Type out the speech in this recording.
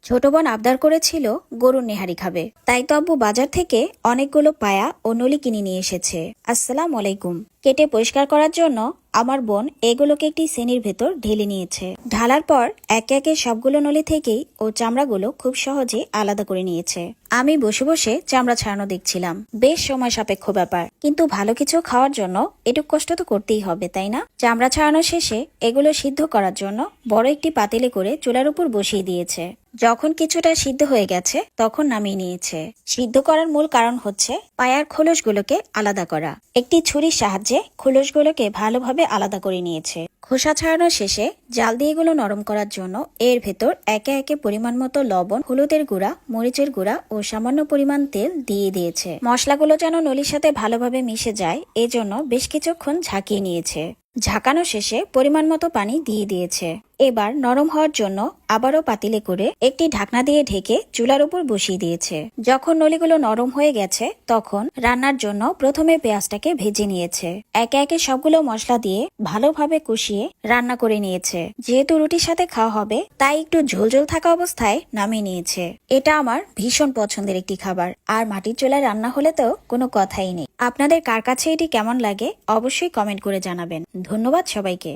ছোট বোন আবদার করেছিল গরুর নেহারি খাবে, তাই তো আব্বু বাজার থেকে অনেকগুলো পায়া ও নলি কিনে নিয়ে এসেছে। আসসালামু আলাইকুম। কেটে পরিষ্কার করার জন্য আমার বোন এগুলোকে একটি শ্রেণীর ভেতর ঢেলে নিয়েছে। ঢালার পর একে একে সবগুলো নলি থেকেই ও চামড়াগুলো খুব সহজে আলাদা করে নিয়েছে। আমি বসে বসে চামড়া ছাড়ানো দেখছিলাম। বেশ সময় সাপেক্ষ ব্যাপার, কিন্তু ভালো কিছু খাওয়ার জন্য একটু কষ্ট তো করতেই হবে, তাই না? চামড়া ছাড়ানো শেষে এগুলো সিদ্ধ করার জন্য বড় একটি পাতিলে করে চুলার উপর বসিয়ে দিয়েছে। যখন কিছুটা সিদ্ধ হয়ে গেছে তখন নামিয়ে নিয়েছে। সিদ্ধ করার মূল কারণ হচ্ছে পায়ার খোলসগুলোকে আলাদা করা। একটি ছুরির সাহায্যে খোলসগুলোকে ভালোভাবে আলাদা করে নিয়েছে। খোসা ছাড়ানো শেষে জাল দিয়ে এগুলো নরম করার জন্য এর ভেতর একে একে পরিমাণ মতো লবণ, হলুদের গুঁড়া, মরিচের গুঁড়া ও সামান্য পরিমাণ তেল দিয়ে দিয়েছে। মশলাগুলো যেন নলির সাথে ভালোভাবে মিশে যায় এজন্য বেশ কিছুক্ষণ ঝাঁকিয়ে নিয়েছে। ঝাঁকানো শেষে পরিমাণ মতো পানি দিয়ে দিয়েছে। এবার নরম হওয়ার জন্য আবারও পাতিলে করে একটি ঢাকনা দিয়ে ঢেকে চুলার উপর বসিয়ে দিয়েছে। যখন নলিগুলো নরম হয়ে গেছে তখন রান্নার জন্য প্রথমে পেঁয়াজটাকে ভেজে নিয়েছে। একে একে সবগুলো মশলা দিয়ে ভালোভাবে কষিয়ে রান্না করে নিয়েছে। যেহেতু রুটির সাথে খাওয়া হবে তাই একটু ঝোলঝোল থাকা অবস্থায় নামিয়ে নিয়েছে। এটা আমার ভীষণ পছন্দের একটি খাবার, আর মাটির চুলায় রান্না হলে তো কোনো কথাই নেই। আপনাদের কার কাছে এটি কেমন লাগে অবশ্যই কমেন্ট করে জানাবেন। ধন্যবাদ সবাইকে।